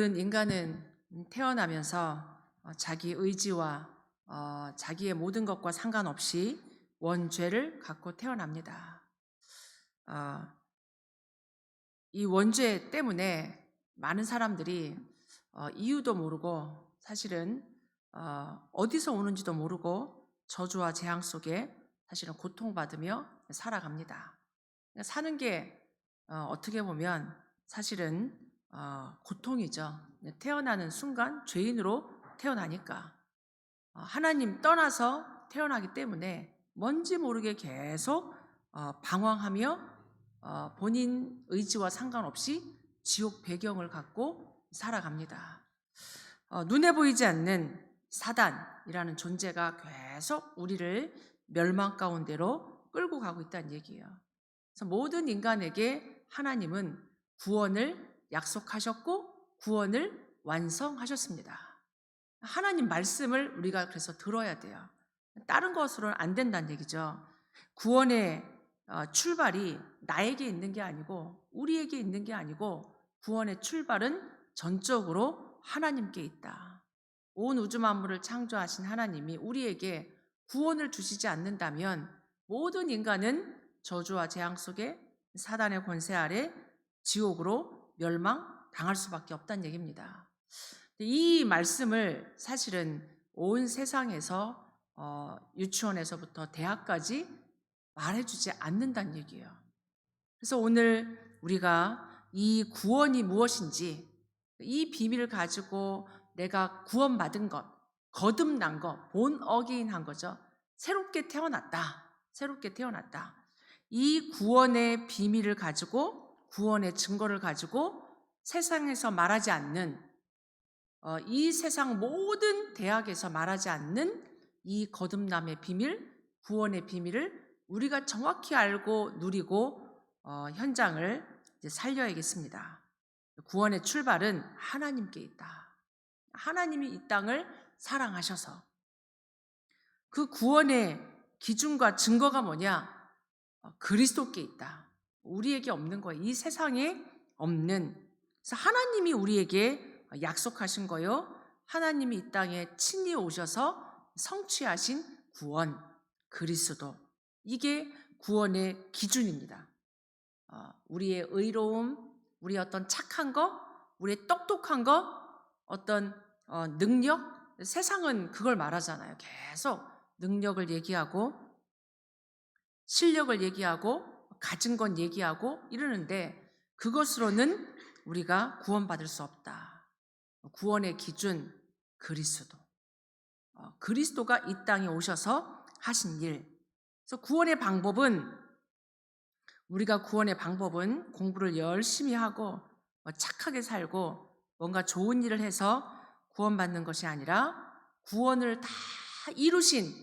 모든 인간은 태어나면서 자기 의지와 자기의 모든 것과 상관없이 원죄를 갖고 태어납니다. 어, 이 원죄 때문에 많은 사람들이 이유도 모르고 사실은 어디서 오는지도 모르고 저주와 재앙 속에 사실은 고통받으며 살아갑니다. 그러니까 사는 게 어떻게 보면 사실은 고통이죠. 태어나는 순간 죄인으로 태어나니까 하나님 떠나서 태어나기 때문에 뭔지 모르게 계속 방황하며 본인 의지와 상관없이 지옥 배경을 갖고 살아갑니다. 눈에 보이지 않는 사단이라는 존재가 계속 우리를 멸망 가운데로 끌고 가고 있다는 얘기예요. 그래서 모든 인간에게 하나님은 구원을 약속하셨고 구원을 완성하셨습니다. 하나님 말씀을 우리가 그래서 들어야 돼요. 다른 것으로는 안 된다는 얘기죠. 구원의 출발이 나에게 있는 게 아니고 우리에게 있는 게 아니고 구원의 출발은 전적으로 하나님께 있다. 온 우주 만물을 창조하신 하나님이 우리에게 구원을 주시지 않는다면 모든 인간은 저주와 재앙 속에 사단의 권세 아래 지옥으로 멸망당할 수밖에 없다는 얘기입니다. 이 말씀을 사실은 온 세상에서 유치원에서부터 대학까지 말해주지 않는다는 얘기예요. 그래서 오늘 우리가 이 구원이 무엇인지 이 비밀을 가지고 내가 구원받은 것, 거듭난 것, 본 어게인한 거죠. 새롭게 태어났다. 새롭게 태어났다. 이 구원의 비밀을 가지고 구원의 증거를 가지고 세상에서 말하지 않는 이 세상 모든 대학에서 말하지 않는 이 거듭남의 비밀, 구원의 비밀을 우리가 정확히 알고 누리고 현장을 이제 살려야겠습니다. 구원의 출발은 하나님께 있다. 하나님이 이 땅을 사랑하셔서 그 구원의 기준과 증거가 뭐냐? 그리스도께 있다. 우리에게 없는 거예요. 이 세상에 없는. 그래서 하나님이 우리에게 약속하신 거요. 하나님이 이 땅에 친히 오셔서 성취하신 구원, 그리스도. 이게 구원의 기준입니다. 우리의 의로움, 우리의 어떤 착한 거, 우리의 똑똑한 거, 어떤 능력, 세상은 그걸 말하잖아요. 계속 능력을 얘기하고 실력을 얘기하고 가진 건 얘기하고 이러는데 그것으로는 우리가 구원받을 수 없다. 구원의 기준 그리스도. 그리스도가 이 땅에 오셔서 하신 일. 그래서 우리가 구원의 방법은 공부를 열심히 하고 착하게 살고 뭔가 좋은 일을 해서 구원받는 것이 아니라 구원을 다 이루신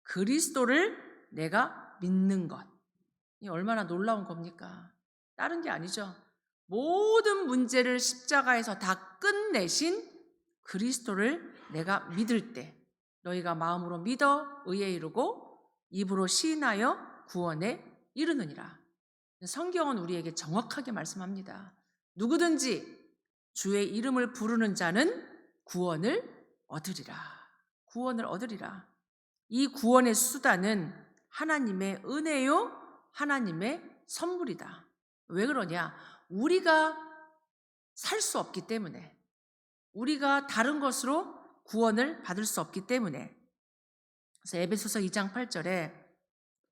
그리스도를 내가 믿는 것. 이 얼마나 놀라운 겁니까? 다른 게 아니죠. 모든 문제를 십자가에서 다 끝내신 그리스도를 내가 믿을 때 너희가 마음으로 믿어 의에 이르고 입으로 시인하여 구원에 이르느니라. 성경은 우리에게 정확하게 말씀합니다. 누구든지 주의 이름을 부르는 자는 구원을 얻으리라. 구원을 얻으리라. 이 구원의 수단은 하나님의 은혜요, 하나님의 선물이다. 왜 그러냐? 우리가 살 수 없기 때문에, 우리가 다른 것으로 구원을 받을 수 없기 때문에. 그래서 에베소서 2장 8절에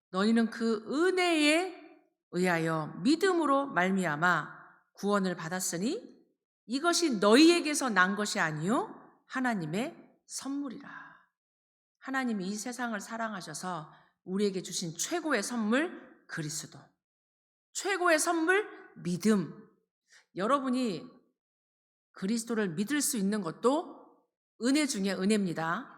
너희는 그 은혜에 의하여 믿음으로 말미암아 구원을 받았으니 이것이 너희에게서 난 것이 아니요 하나님의 선물이라. 하나님이 이 세상을 사랑하셔서 우리에게 주신 최고의 선물 그리스도. 최고의 선물 믿음. 여러분이 그리스도를 믿을 수 있는 것도 은혜 중에 은혜입니다.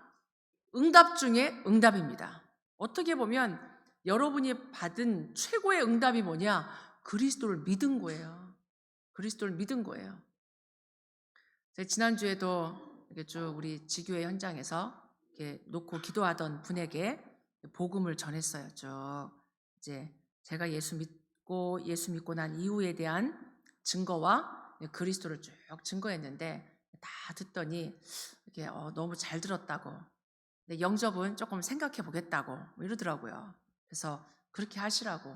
응답 중에 응답입니다. 어떻게 보면 여러분이 받은 최고의 응답이 뭐냐? 그리스도를 믿은 거예요. 그리스도를 믿은 거예요. 제가 지난주에도 이렇게 쭉 우리 지교회 현장에서 이렇게 놓고 기도하던 분에게 복음을 전했어요. 쭉 이제 제가 예수 믿고 난 이후에 대한 증거와 그리스도를 쭉 증거했는데 다 듣더니 이게 너무 잘 들었다고. 근데 영접은 조금 생각해 보겠다고 뭐 이러더라고요. 그래서 그렇게 하시라고.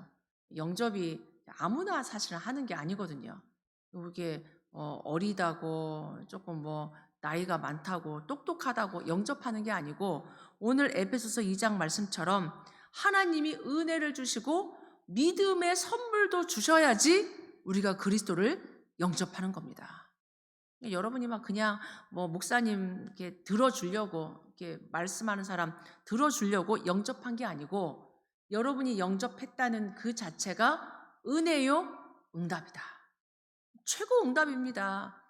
영접이 아무나 사실은 하는 게 아니거든요. 이게 어리다고 조금 뭐 나이가 많다고 똑똑하다고 영접하는 게 아니고 오늘 에베소서 2장 말씀처럼 하나님이 은혜를 주시고 믿음의 선물도 주셔야지 우리가 그리스도를 영접하는 겁니다. 여러분이 막 그냥 뭐 목사님 이렇게 들어주려고 이렇게 말씀하는 사람 들어주려고 영접한 게 아니고 여러분이 영접했다는 그 자체가 은혜요 응답이다. 최고 응답입니다.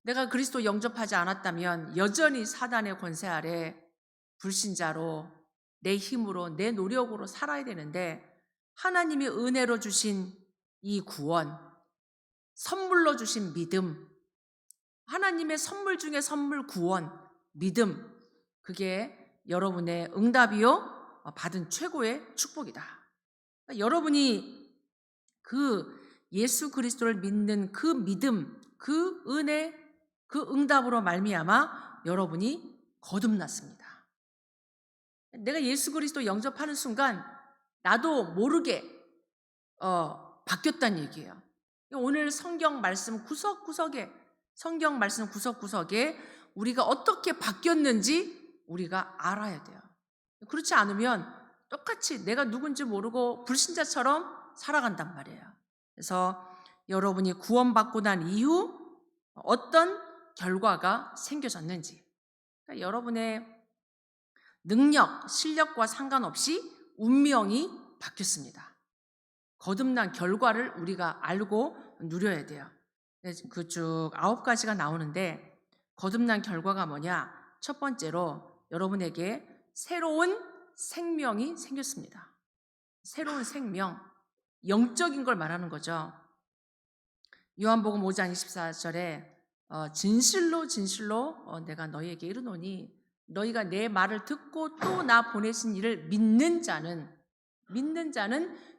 내가 그리스도 영접하지 않았다면 여전히 사단의 권세 아래 불신자로 내 힘으로 내 노력으로 살아야 되는데 하나님이 은혜로 주신 이 구원, 선물로 주신 믿음, 하나님의 선물 중에 선물 구원, 믿음, 그게 여러분의 응답이요 받은 최고의 축복이다. 그러니까 여러분이 그 예수 그리스도를 믿는 그 믿음, 그 은혜, 그 응답으로 말미암아 여러분이 거듭났습니다. 내가 예수 그리스도 영접하는 순간 나도 모르게 바뀌었다는 얘기예요. 오늘 성경 말씀 구석구석에 우리가 어떻게 바뀌었는지 우리가 알아야 돼요. 그렇지 않으면 똑같이 내가 누군지 모르고 불신자처럼 살아간단 말이에요. 그래서 여러분이 구원받고 난 이후 어떤 결과가 생겨졌는지, 그러니까 여러분의 능력, 실력과 상관없이 운명이 바뀌었습니다. 거듭난 결과를 우리가 알고 누려야 돼요. 그 쭉 9가지가 나오는데 거듭난 결과가 뭐냐? 첫 번째로 여러분에게 새로운 생명이 생겼습니다. 새로운 생명, 영적인 걸 말하는 거죠. 요한복음 5장 24절에 진실로 진실로 내가 너희에게 이르노니 너희가 내 말을 듣고 또 나 보내신 이를 믿는 자는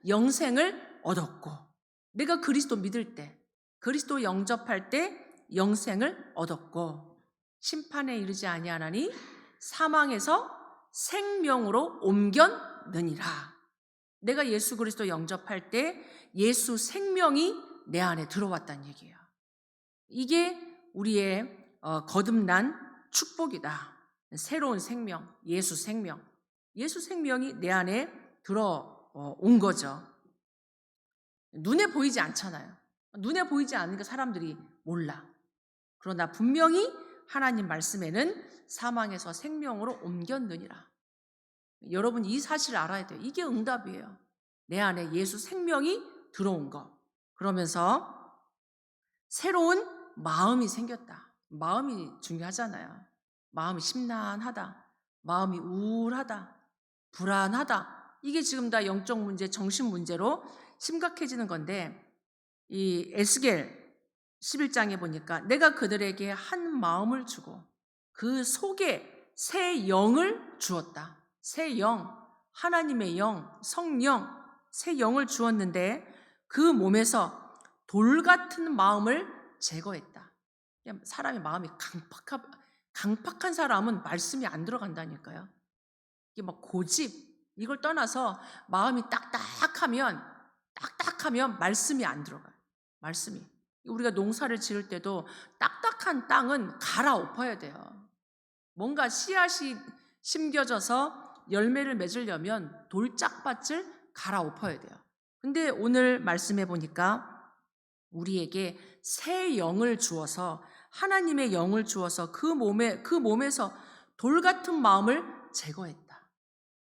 영생을 얻었고, 내가 그리스도 믿을 때, 그리스도 영접할 때 영생을 얻었고 심판에 이르지 아니하나니 사망에서 생명으로 옮겼느니라. 내가 예수 그리스도 영접할 때 예수 생명이 내 안에 들어왔다는 얘기예요. 이게 우리의 거듭난 축복이다. 새로운 생명, 예수 생명이 내 안에 들어온 거죠. 눈에 보이지 않잖아요. 눈에 보이지 않으니까 사람들이 몰라. 그러나 분명히 하나님 말씀에는 사망에서 생명으로 옮겼느니라. 여러분 이 사실을 알아야 돼요. 이게 응답이에요. 내 안에 예수 생명이 들어온 거. 그러면서 새로운 마음이 생겼다. 마음이 중요하잖아요. 마음이 심란하다. 마음이 우울하다. 불안하다. 이게 지금 다 영적 문제, 정신 문제로 심각해지는 건데 이 에스겔 11장에 보니까 내가 그들에게 한 마음을 주고 그 속에 새 영을 주었다. 새 영, 하나님의 영, 성령, 새 영을 주었는데 그 몸에서 돌 같은 마음을 제거했다. 사람의 마음이 강팍한 사람은 말씀이 안 들어간다니까요. 이게 막 고집, 이걸 떠나서 마음이 딱딱하면 말씀이 안 들어가요. 말씀이. 우리가 농사를 지을 때도 딱딱한 땅은 갈아엎어야 돼요. 뭔가 씨앗이 심겨져서 열매를 맺으려면 돌짝밭을 갈아엎어야 돼요. 근데 오늘 말씀해 보니까 우리에게 새 영을 주어서 하나님의 영을 주어서 그 몸에서 돌 같은 마음을 제거했다.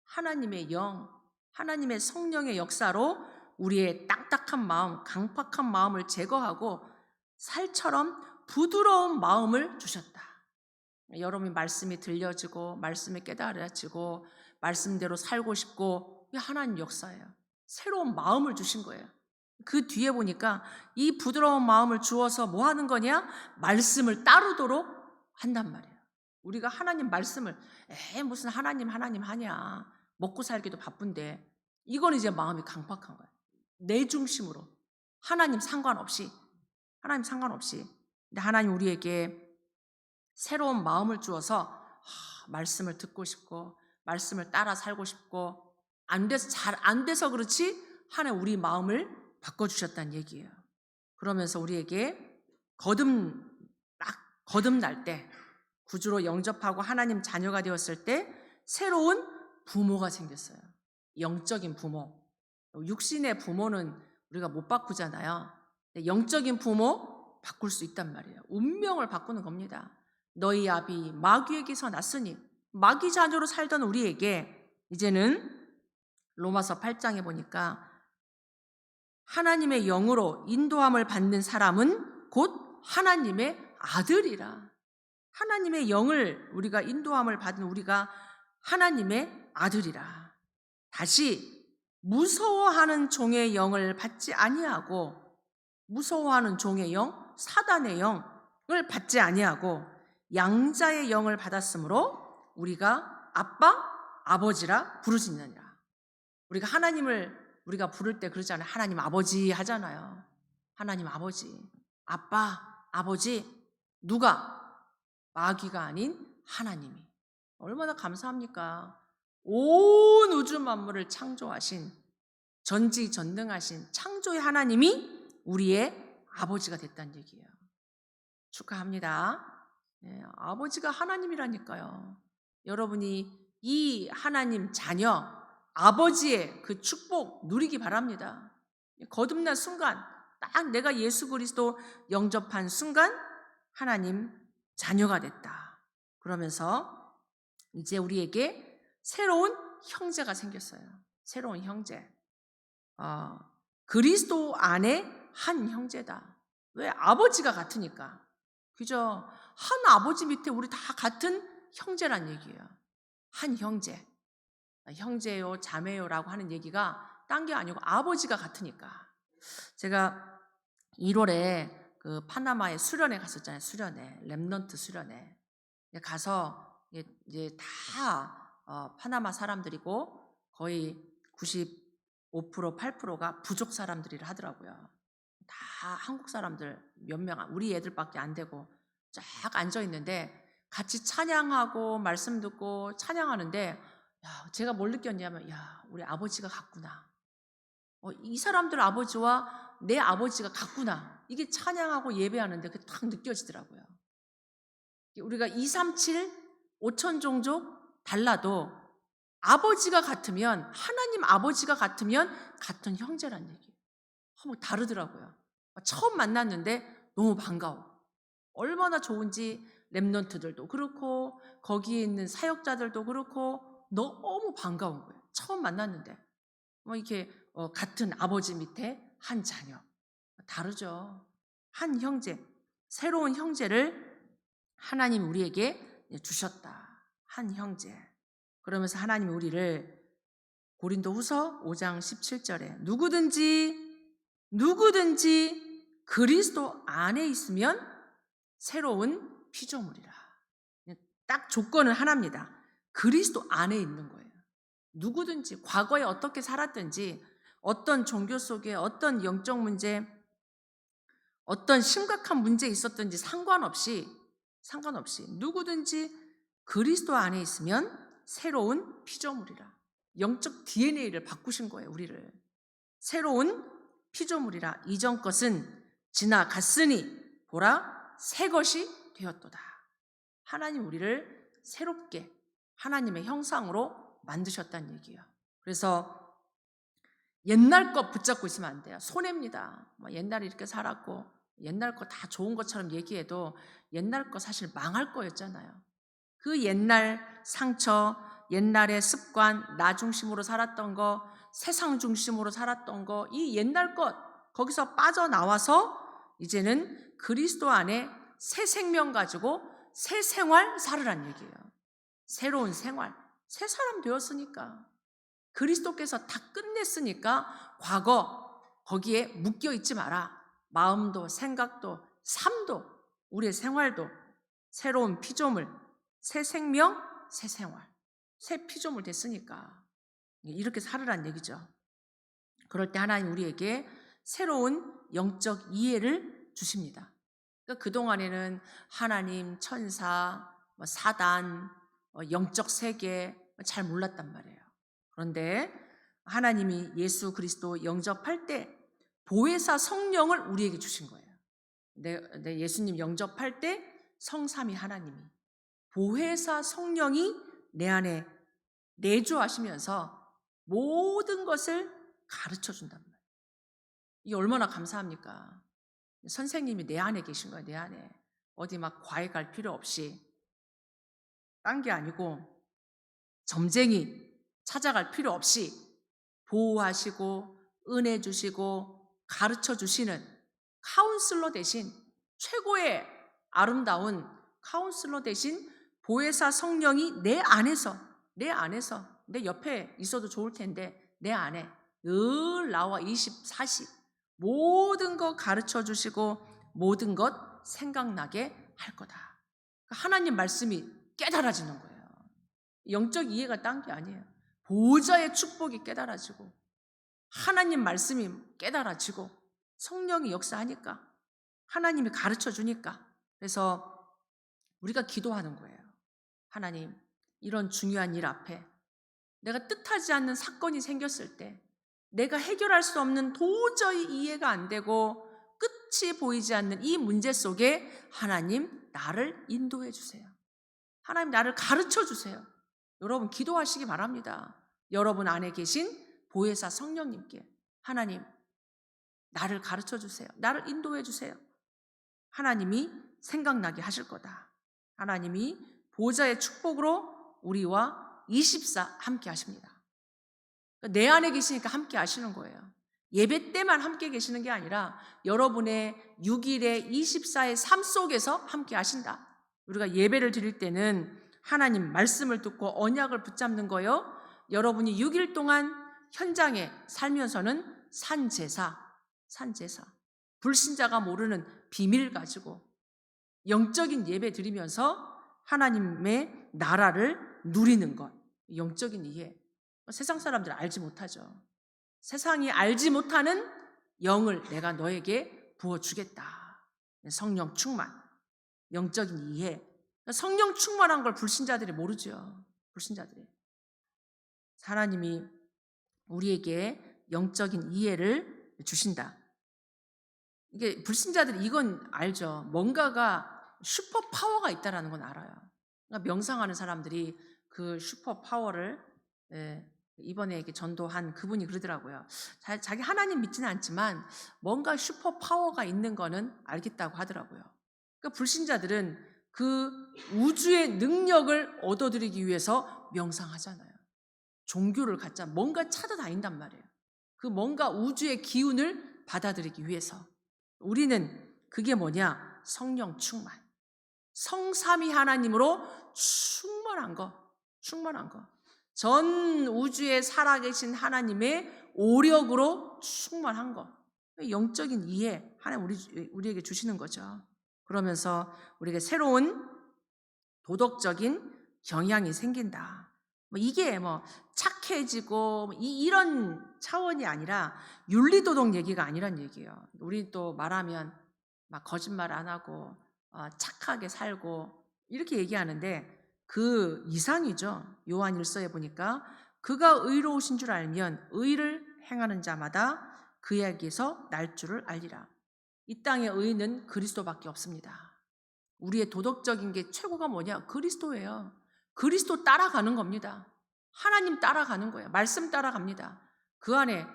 하나님의 영, 하나님의 성령의 역사로 우리의 딱딱한 마음, 강팍한 마음을 제거하고 살처럼 부드러운 마음을 주셨다. 여러분이 말씀이 들려지고 말씀이 깨달아지고 말씀대로 살고 싶고 이게 하나님 역사예요. 새로운 마음을 주신 거예요. 그 뒤에 보니까 이 부드러운 마음을 주어서 뭐 하는 거냐? 말씀을 따르도록 한단 말이에요. 우리가 하나님 말씀을 무슨 하나님 하냐. 먹고 살기도 바쁜데 이건 이제 마음이 강팍한 거예요. 내 중심으로 하나님 상관없이 근데 하나님 우리에게 새로운 마음을 주어서 말씀을 듣고 싶고 말씀을 따라 살고 싶고 잘 안 돼서 그렇지 하나님 우리 마음을 바꿔주셨다는 얘기예요. 그러면서 우리에게 거듭날 때 구주로 영접하고 하나님 자녀가 되었을 때 새로운 부모가 생겼어요. 영적인 부모. 육신의 부모는 우리가 못 바꾸잖아요. 영적인 부모 바꿀 수 있단 말이에요. 운명을 바꾸는 겁니다. 너희 아비 마귀에게서 났으니 마귀 자녀로 살던 우리에게 이제는 로마서 8장에 보니까 하나님의 영으로 인도함을 받는 사람은 곧 하나님의 아들이라. 하나님의 영을 우리가 인도함을 받은 우리가 하나님의 아들이라. 다시 무서워하는 종의 영을 받지 아니하고 무서워하는 종의 영, 사단의 영을 받지 아니하고 양자의 영을 받았으므로 우리가 아빠, 아버지라 부르짖느니라. 우리가 하나님을 우리가 부를 때 그러잖아요. 하나님 아버지 하잖아요. 하나님 아버지, 아빠, 아버지. 누가? 마귀가 아닌 하나님이. 얼마나 감사합니까? 온 우주 만물을 창조하신 전지전능하신 창조의 하나님이 우리의 아버지가 됐다는 얘기예요. 축하합니다. 네, 아버지가 하나님이라니까요. 여러분이 이 하나님 자녀 아버지의 그 축복 누리기 바랍니다. 거듭난 순간 딱 내가 예수 그리스도 영접한 순간 하나님 자녀가 됐다. 그러면서 이제 우리에게 새로운 형제가 생겼어요. 새로운 형제. 그리스도 안에 한 형제다. 왜? 아버지가 같으니까. 그죠? 한 아버지 밑에 우리 다 같은 형제란 얘기예요. 한 형제. 형제요, 자매요라고 하는 얘기가 딴 게 아니고 아버지가 같으니까. 제가 1월에 그 파나마에 수련회 갔었잖아요. 수련회. 렘넌트 수련회. 가서 이제 다 파나마 사람들이고 거의 95%, 8%가 부족 사람들이라 하더라고요. 다 한국 사람들 몇 명, 우리 애들밖에 안 되고 쫙 앉아 있는데 같이 찬양하고 말씀 듣고 찬양하는데 제가 뭘 느꼈냐면 우리 아버지가 같구나. 이 사람들 아버지와 내 아버지가 같구나. 이게 찬양하고 예배하는데 그게 딱 느껴지더라고요. 우리가 237, 5천 종족 달라도 아버지가 같으면 하나님 아버지가 같으면 같은 형제란 얘기예요. 뭐 다르더라고요. 처음 만났는데 너무 반가워. 얼마나 좋은지 렘넌트들도 그렇고 거기에 있는 사역자들도 그렇고 너무 반가운 거예요. 처음 만났는데 이렇게 같은 아버지 밑에 한 자녀. 다르죠. 한 형제. 새로운 형제를 하나님 우리에게 주셨다. 한 형제. 그러면서 하나님 우리를 고린도후서 5장 17절에 누구든지 그리스도 안에 있으면 새로운 피조물이라. 딱 조건은 하나입니다. 그리스도 안에 있는 거예요. 누구든지 과거에 어떻게 살았든지 어떤 종교 속에 어떤 영적 문제 어떤 심각한 문제 있었든지 상관없이 누구든지 그리스도 안에 있으면 새로운 피조물이라. 영적 DNA를 바꾸신 거예요. 우리를. 새로운 피조물이라. 이전 것은 지나갔으니 보라 새 것이 되었도다. 하나님 우리를 새롭게 하나님의 형상으로 만드셨다는 얘기예요. 그래서 옛날 것 붙잡고 있으면 안 돼요. 손해입니다. 옛날에 이렇게 살았고 옛날 거 다 좋은 것처럼 얘기해도 옛날 거 사실 망할 거였잖아요. 그 옛날 상처, 옛날의 습관, 나 중심으로 살았던 거, 세상 중심으로 살았던 거, 이 옛날 것 거기서 빠져나와서 이제는 그리스도 안에 새 생명 가지고 새 생활 살으란 얘기예요. 새로운 생활, 새 사람 되었으니까. 그리스도께서 다 끝냈으니까 과거 거기에 묶여 있지 마라. 마음도 생각도 삶도 우리의 생활도 새로운 피조물, 새 생명, 새 생활, 새 피조물 됐으니까 이렇게 살으란 얘기죠. 그럴 때 하나님 우리에게 새로운 영적 이해를 주십니다. 그러니까 그동안에는 하나님, 천사, 사단, 영적 세계 잘 몰랐단 말이에요. 그런데 하나님이 예수 그리스도 영접할 때 보혜사 성령을 우리에게 주신 거예요. 내 예수님 영접할 때 성삼위 하나님이 보혜사 성령이 내 안에 내주하시면서 모든 것을 가르쳐 준단 말이에요. 이게 얼마나 감사합니까? 선생님이 내 안에 계신 거예요. 내 안에. 어디 막 과외 갈 필요 없이, 딴 게 아니고 점쟁이 찾아갈 필요 없이 보호하시고 은혜 주시고 가르쳐 주시는 카운슬러 대신, 최고의 아름다운 카운슬러 대신 보혜사 성령이 내 안에서 내 옆에 있어도 좋을 텐데 내 안에 늘 나와 24시 모든 것 가르쳐 주시고 모든 것 생각나게 할 거다. 그러니까 하나님 말씀이 깨달아지는 거예요. 영적 이해가 딴 게 아니에요. 보좌의 축복이 깨달아지고 하나님 말씀이 깨달아지고 성령이 역사하니까 하나님이 가르쳐 주니까. 그래서 우리가 기도하는 거예요. 하나님, 이런 중요한 일 앞에 내가 뜻하지 않는 사건이 생겼을 때 내가 해결할 수 없는, 도저히 이해가 안 되고 끝이 보이지 않는 이 문제 속에 하나님 나를 인도해 주세요. 하나님 나를 가르쳐 주세요. 여러분 기도하시기 바랍니다. 여러분 안에 계신 보혜사 성령님께 하나님 나를 가르쳐 주세요. 나를 인도해 주세요. 하나님이 생각나게 하실 거다. 하나님이 보좌의 축복으로 우리와 24 함께 하십니다. 내 안에 계시니까 함께 하시는 거예요. 예배 때만 함께 계시는 게 아니라 여러분의 6일의 24의 삶 속에서 함께 하신다. 우리가 예배를 드릴 때는 하나님 말씀을 듣고 언약을 붙잡는 거요. 여러분이 6일 동안 현장에 살면서는 산제사, 불신자가 모르는 비밀 가지고 영적인 예배 드리면서 하나님의 나라를 누리는 것, 영적인 이해. 세상 사람들 알지 못하죠. 세상이 알지 못하는 영을 내가 너에게 부어주겠다. 성령 충만, 영적인 이해. 성령 충만한 걸 불신자들이 모르죠. 불신자들이. 하나님이 우리에게 영적인 이해를 주신다. 이게 불신자들이 이건 알죠. 뭔가가 슈퍼 파워가 있다는 건 알아요. 그러니까 명상하는 사람들이 그 슈퍼 파워를, 이번에 이렇게 전도한 그분이 그러더라고요. 자기 하나님 믿지는 않지만 뭔가 슈퍼 파워가 있는 거는 알겠다고 하더라고요. 그러니까 불신자들은 그 우주의 능력을 얻어들이기 위해서 명상하잖아요. 종교를 갖자 뭔가 찾아다닌단 말이에요. 그 뭔가 우주의 기운을 받아들이기 위해서. 우리는 그게 뭐냐? 성령 충만. 성삼위 하나님으로 충만한 거. 전 우주에 살아계신 하나님의 오력으로 충만한 거. 영적인 이해 하나님 우리에게 주시는 거죠. 그러면서 우리에게 새로운 도덕적인 경향이 생긴다. 이게 착해지고 이런 차원이 아니라 윤리도덕 얘기가 아니란 얘기예요. 우리 또 말하면 막 거짓말 안 하고 착하게 살고 이렇게 얘기하는데 그 이상이죠. 요한일서에 보니까 그가 의로우신 줄 알면 의를 행하는 자마다 그에게서 날 줄을 알리라. 이 땅의 의는 그리스도밖에 없습니다. 우리의 도덕적인 게 최고가 뭐냐? 그리스도예요. 그리스도 따라가는 겁니다. 하나님 따라가는 거예요. 말씀 따라갑니다. 그 안에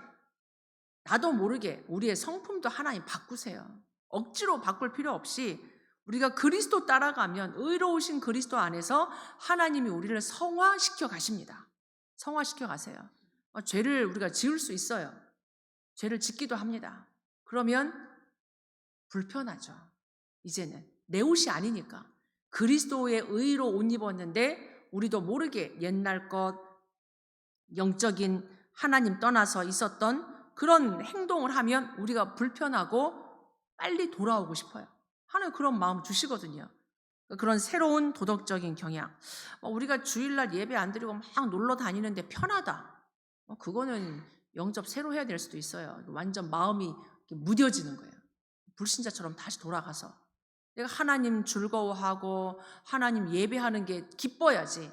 나도 모르게 우리의 성품도 하나님 바꾸세요. 억지로 바꿀 필요 없이 우리가 그리스도 따라가면 의로우신 그리스도 안에서 하나님이 우리를 성화시켜 가십니다. 성화시켜 가세요. 죄를 우리가 지을 수 있어요. 죄를 짓기도 합니다. 그러면 불편하죠. 이제는 내 옷이 아니니까 그리스도의 의로 옷 입었는데 우리도 모르게 옛날 것, 영적인 하나님 떠나서 있었던 그런 행동을 하면 우리가 불편하고 빨리 돌아오고 싶어요. 하나님 그런 마음 주시거든요. 그런 새로운 도덕적인 경향. 우리가 주일날 예배 안 드리고 막 놀러 다니는데 편하다. 그거는 영접 새로 해야 될 수도 있어요. 완전 마음이 무뎌지는 거예요. 불신자처럼 다시 돌아가서 내가 하나님 즐거워하고 하나님 예배하는 게 기뻐야지.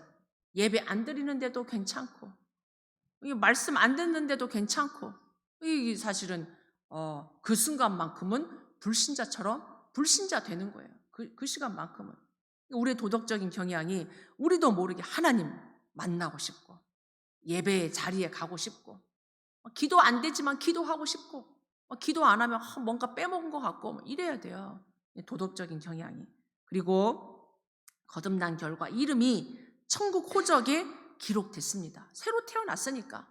예배 안 드리는데도 괜찮고, 이게 말씀 안 듣는데도 괜찮고, 이게 사실은 그 순간만큼은 불신자 되는 거예요. 그 시간만큼은. 우리의 도덕적인 경향이 우리도 모르게 하나님 만나고 싶고, 예배의 자리에 가고 싶고, 기도 안 되지만 기도하고 싶고, 기도 안 하면 뭔가 빼먹은 것 같고 이래야 돼요. 도덕적인 경향이. 그리고 거듭난 결과 이름이 천국 호적에 기록됐습니다. 새로 태어났으니까.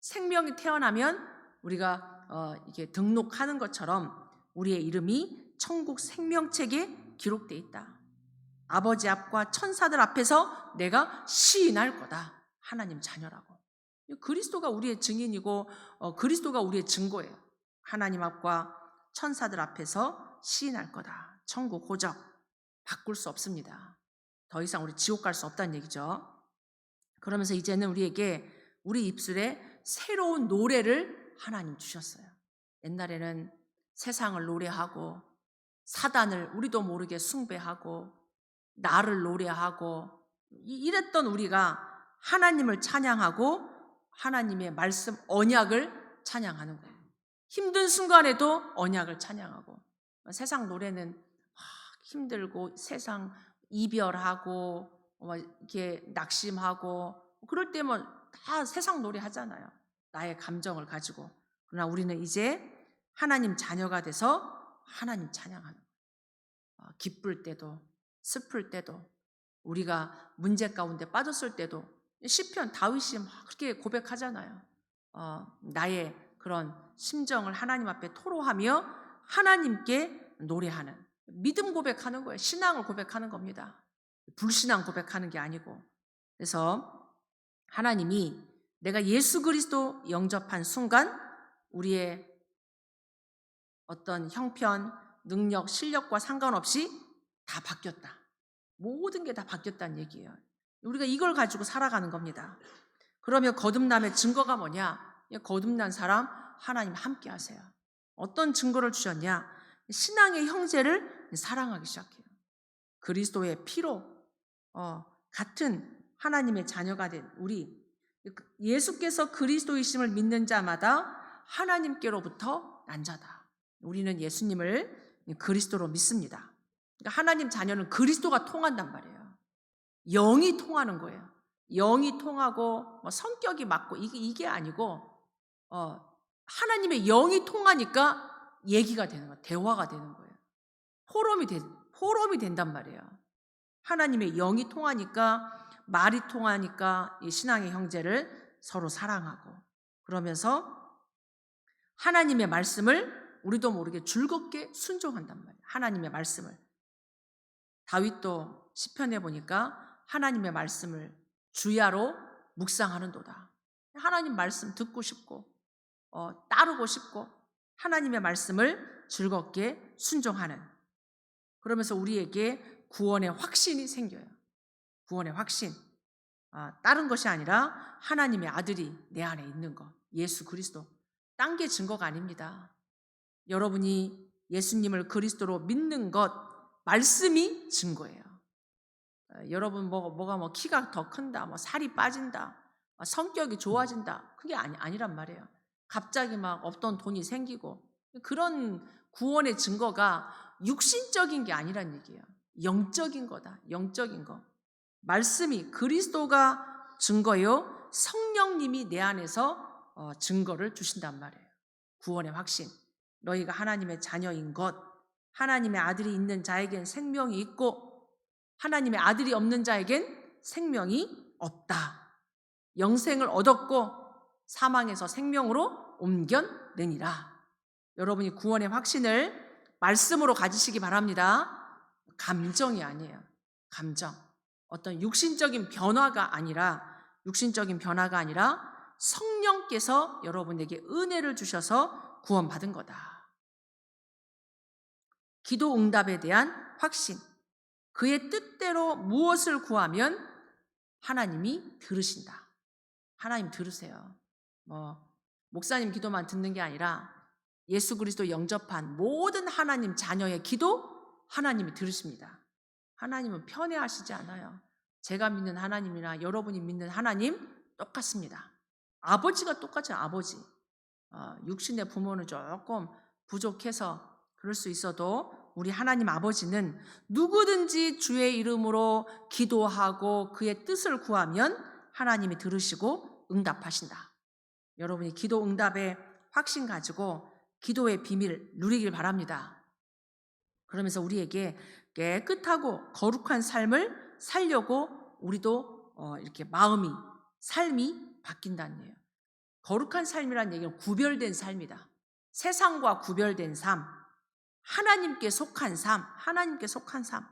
생명이 태어나면 우리가 이게 등록하는 것처럼 우리의 이름이 천국 생명책에 기록돼 있다. 아버지 앞과 천사들 앞에서 내가 시인할 거다. 하나님 자녀라고. 그리스도가 우리의 증인이고 그리스도가 우리의 증거예요. 하나님 앞과 천사들 앞에서 시인할 거다. 천국 호적 바꿀 수 없습니다. 더 이상 우리 지옥 갈 수 없다는 얘기죠. 그러면서 이제는 우리에게 우리 입술에 새로운 노래를 하나님 주셨어요. 옛날에는 세상을 노래하고 사단을 우리도 모르게 숭배하고 나를 노래하고 이랬던 우리가 하나님을 찬양하고 하나님의 말씀 언약을 찬양하는 거예요. 힘든 순간에도 언약을 찬양하고, 세상 노래는 힘들고 세상 이별하고 이렇게 낙심하고 그럴 때면 다 세상 노래 하잖아요. 나의 감정을 가지고. 그러나 우리는 이제 하나님 자녀가 돼서 하나님 찬양하는 거예요. 기쁠 때도 슬플 때도 우리가 문제 가운데 빠졌을 때도 시편 다윗이 막 그렇게 고백하잖아요. 나의 그런 심정을 하나님 앞에 토로하며 하나님께 노래하는, 믿음 고백하는 거예요. 신앙을 고백하는 겁니다. 불신앙 고백하는 게 아니고. 그래서 하나님이 내가 예수 그리스도 영접한 순간 우리의 어떤 형편, 능력, 실력과 상관없이 다 바뀌었다. 모든 게 다 바뀌었다는 얘기예요. 우리가 이걸 가지고 살아가는 겁니다. 그러면 거듭남의 증거가 뭐냐? 거듭난 사람 하나님 함께 하세요. 어떤 증거를 주셨냐? 신앙의 형제를 사랑하기 시작해요. 그리스도의 피로 같은 하나님의 자녀가 된 우리, 예수께서 그리스도이심을 믿는 자마다 하나님께로부터 난 자다. 우리는 예수님을 그리스도로 믿습니다. 그러니까 하나님 자녀는 그리스도가 통한단 말이에요. 영이 통하는 거예요. 영이 통하고 성격이 맞고 이게 아니고 하나님의 영이 통하니까 얘기가 되는 거예요. 대화가 되는 거예요. 포럼이 된단 말이에요. 하나님의 영이 통하니까, 말이 통하니까 이 신앙의 형제를 서로 사랑하고, 그러면서 하나님의 말씀을 우리도 모르게 즐겁게 순종한단 말이에요. 하나님의 말씀을. 다윗도 시편에 보니까 하나님의 말씀을 주야로 묵상하는도다. 하나님 말씀 듣고 싶고 따르고 싶고 하나님의 말씀을 즐겁게 순종하는, 그러면서 우리에게 구원의 확신이 생겨요. 구원의 확신. 다른 것이 아니라 하나님의 아들이 내 안에 있는 것, 예수 그리스도. 딴 게 증거가 아닙니다. 여러분이 예수님을 그리스도로 믿는 것, 말씀이 증거예요. 여러분 뭐가 키가 더 큰다, 살이 빠진다, 성격이 좋아진다, 그게 아니란 말이에요. 갑자기 막 없던 돈이 생기고, 그런 구원의 증거가 육신적인 게 아니란 얘기예요. 영적인 거다. 영적인 거. 말씀이, 그리스도가 증거요, 성령님이 내 안에서 증거를 주신단 말이에요. 구원의 확신. 너희가 하나님의 자녀인 것, 하나님의 아들이 있는 자에겐 생명이 있고 하나님의 아들이 없는 자에겐 생명이 없다. 영생을 얻었고 사망에서 생명으로 옮겨내니라. 여러분이 구원의 확신을 말씀으로 가지시기 바랍니다. 감정이 아니에요. 감정. 어떤 육신적인 변화가 아니라 성령께서 여러분에게 은혜를 주셔서 구원받은 거다. 기도 응답에 대한 확신. 그의 뜻대로 무엇을 구하면 하나님이 들으신다. 하나님 들으세요. 목사님 기도만 듣는 게 아니라 예수 그리스도 영접한 모든 하나님 자녀의 기도 하나님이 들으십니다. 하나님은 편애하시지 않아요. 제가 믿는 하나님이나 여러분이 믿는 하나님 똑같습니다. 아버지가 똑같아요. 아버지. 육신의 부모는 조금 부족해서 그럴 수 있어도 우리 하나님 아버지는 누구든지 주의 이름으로 기도하고 그의 뜻을 구하면 하나님이 들으시고 응답하신다. 여러분이 기도 응답에 확신 가지고 기도의 비밀 누리길 바랍니다. 그러면서 우리에게 깨끗하고 거룩한 삶을 살려고 우리도 이렇게 삶이 바뀐다는 거예요. 거룩한 삶이라는 얘기는 구별된 삶이다. 세상과 구별된 삶, 하나님께 속한 삶, 하나님께 속한 삶.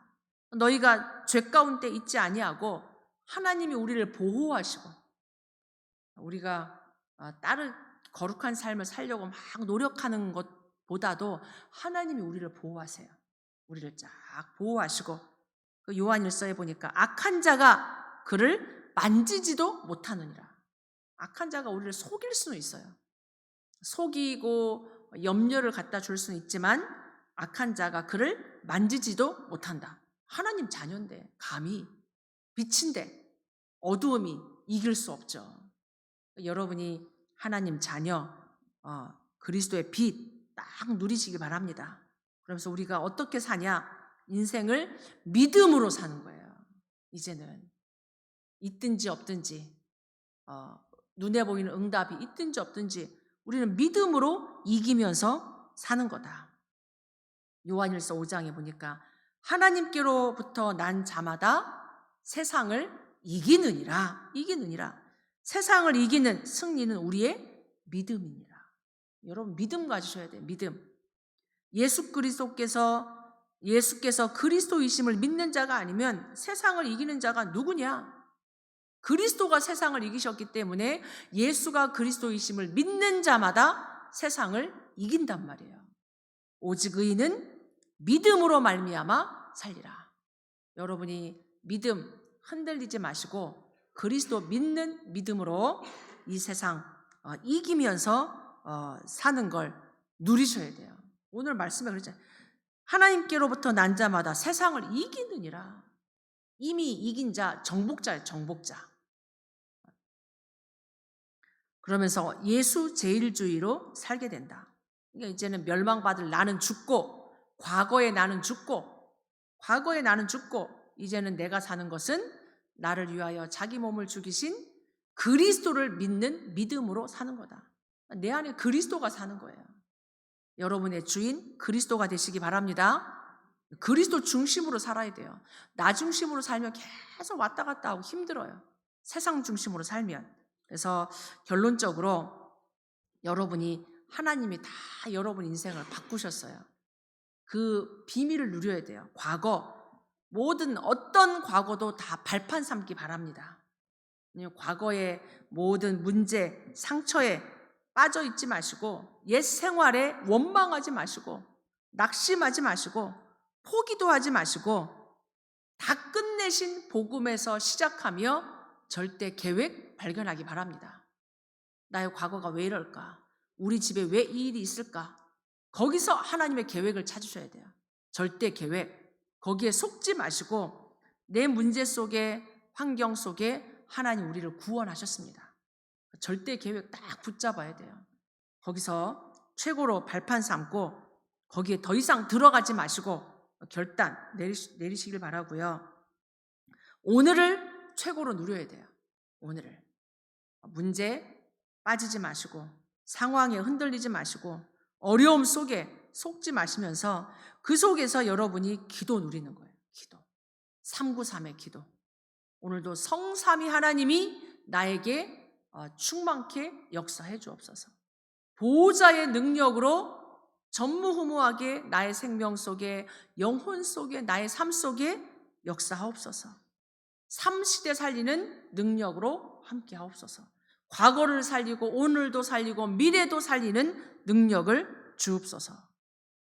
너희가 죄 가운데 있지 아니하고 하나님이 우리를 보호하시고 우리가 다른 거룩한 삶을 살려고 막 노력하는 것보다도 하나님이 우리를 보호하세요. 우리를 쫙 보호하시고 그 요한일서에 보니까 악한 자가 그를 만지지도 못하느니라. 악한 자가 우리를 속일 수는 있어요. 속이고 염려를 갖다 줄 수는 있지만 악한 자가 그를 만지지도 못한다. 하나님 자녀인데 감히 빛인데 어두움이 이길 수 없죠. 여러분이 하나님 자녀 그리스도의 빛 딱 누리시기 바랍니다. 그러면서 우리가 어떻게 사냐? 인생을 믿음으로 사는 거예요. 이제는 있든지 없든지 눈에 보이는 응답이 있든지 없든지 우리는 믿음으로 이기면서 사는 거다. 요한일서 5장에 보니까 하나님께로부터 난 자마다 세상을 이기느니라. 세상을 이기는 승리는 우리의 믿음이니라. 여러분 믿음 가지셔야 돼요. 믿음. 예수께서 그리스도이심을 믿는 자가 아니면 세상을 이기는 자가 누구냐? 그리스도가 세상을 이기셨기 때문에 예수가 그리스도이심을 믿는 자마다 세상을 이긴단 말이에요. 오직 의인은 믿음으로 말미암아 살리라. 여러분이 믿음 흔들리지 마시고 그리스도 믿는 믿음으로 이 세상 이기면서 사는 걸 누리셔야 돼요. 오늘 말씀에 그랬잖아요. 하나님께로부터 난 자마다 세상을 이기느니라. 이미 이긴 자, 정복자예요. 정복자. 그러면서 예수 제일주의로 살게 된다. 그러니까 이제는 멸망받을 나는 죽고 과거의 나는 죽고 이제는 내가 사는 것은 나를 위하여 자기 몸을 죽이신 그리스도를 믿는 믿음으로 사는 거다. 내 안에 그리스도가 사는 거예요. 여러분의 주인 그리스도가 되시기 바랍니다. 그리스도 중심으로 살아야 돼요. 나 중심으로 살면 계속 왔다 갔다 하고 힘들어요. 세상 중심으로 살면. 그래서 결론적으로 여러분이 하나님이 다 여러분 인생을 바꾸셨어요. 그 비밀을 누려야 돼요. 모든 어떤 과거도 다 발판 삼기 바랍니다. 과거의 모든 문제, 상처에 빠져 있지 마시고 옛 생활에 원망하지 마시고 낙심하지 마시고 포기도 하지 마시고 다 끝내신 복음에서 시작하며 절대 계획 발견하기 바랍니다. 나의 과거가 왜 이럴까? 우리 집에 왜 이 일이 있을까? 거기서 하나님의 계획을 찾으셔야 돼요. 절대 계획. 거기에 속지 마시고 내 문제 속에 환경 속에 하나님 우리를 구원하셨습니다. 절대 계획 딱 붙잡아야 돼요. 거기서 최고로 발판 삼고 거기에 더 이상 들어가지 마시고 결단 내리시길 바라고요. 오늘을 최고로 누려야 돼요. 오늘을. 문제 빠지지 마시고 상황에 흔들리지 마시고 어려움 속에 속지 마시면서 그 속에서 여러분이 기도 누리는 거예요. 기도. 393의 기도. 오늘도 성삼위 하나님이 나에게 충만케 역사해 주옵소서. 보호자의 능력으로 전무후무하게 나의 생명 속에 영혼 속에 나의 삶 속에 역사하옵소서. 삼시대 살리는 능력으로 함께 하옵소서. 과거를 살리고 오늘도 살리고 미래도 살리는 능력을 주옵소서.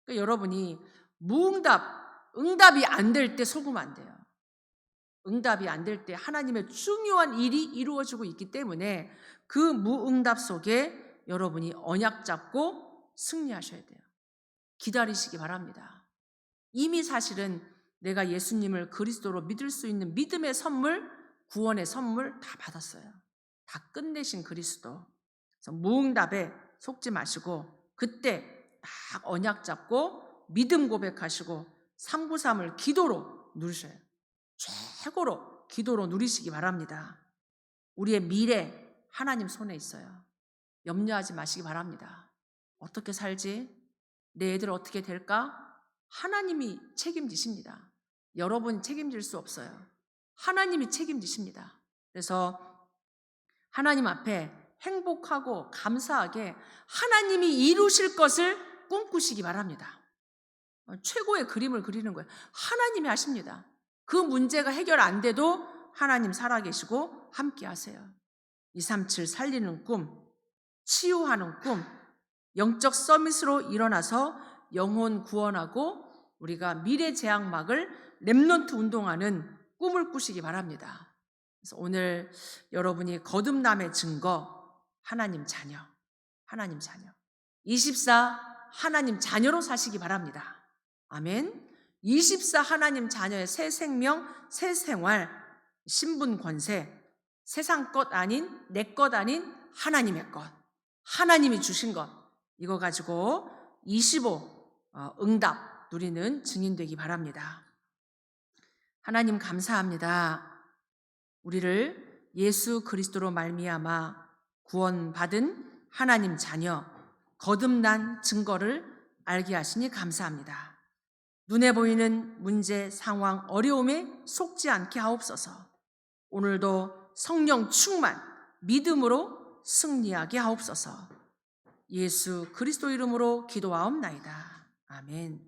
그러니까 여러분이 응답이 안 될 때 속으면 안 돼요. 응답이 안 될 때 하나님의 중요한 일이 이루어지고 있기 때문에 그 무응답 속에 여러분이 언약 잡고 승리하셔야 돼요. 기다리시기 바랍니다. 이미 사실은 내가 예수님을 그리스도로 믿을 수 있는 믿음의 선물, 구원의 선물 다 받았어요. 다 끝내신 그리스도. 그래서 무응답에 속지 마시고 그때 딱 언약 잡고 믿음 고백하시고 393을 기도로 누리셔요. 최고로 기도로 누리시기 바랍니다. 우리의 미래 하나님 손에 있어요. 염려하지 마시기 바랍니다. 어떻게 살지? 내 애들 어떻게 될까? 하나님이 책임지십니다. 여러분 책임질 수 없어요. 하나님이 책임지십니다. 그래서 하나님 앞에 행복하고 감사하게 하나님이 이루실 것을 꿈꾸시기 바랍니다. 최고의 그림을 그리는 거예요. 하나님이 하십니다. 그 문제가 해결 안 돼도 하나님 살아계시고 함께 하세요. 237 살리는 꿈, 치유하는 꿈, 영적 서밋으로 일어나서 영혼 구원하고 우리가 미래 재앙막을 렘넌트 운동하는 꿈을 꾸시기 바랍니다. 그래서 오늘 여러분이 거듭남의 증거, 하나님 자녀, 하나님 자녀. 24 하나님 자녀로 사시기 바랍니다. 아멘. 24 하나님 자녀의 새 생명, 새 생활, 신분 권세, 세상 것 아닌, 내 것 아닌 하나님의 것, 하나님이 주신 것, 이거 가지고 25 응답 누리는 증인 되기 바랍니다. 하나님 감사합니다. 우리를 예수 그리스도로 말미암아 구원받은 하나님 자녀, 거듭난 증거를 알게 하시니 감사합니다. 눈에 보이는 문제, 상황, 어려움에 속지 않게 하옵소서. 오늘도 성령 충만, 믿음으로 승리하게 하옵소서. 예수 그리스도 이름으로 기도하옵나이다. 아멘.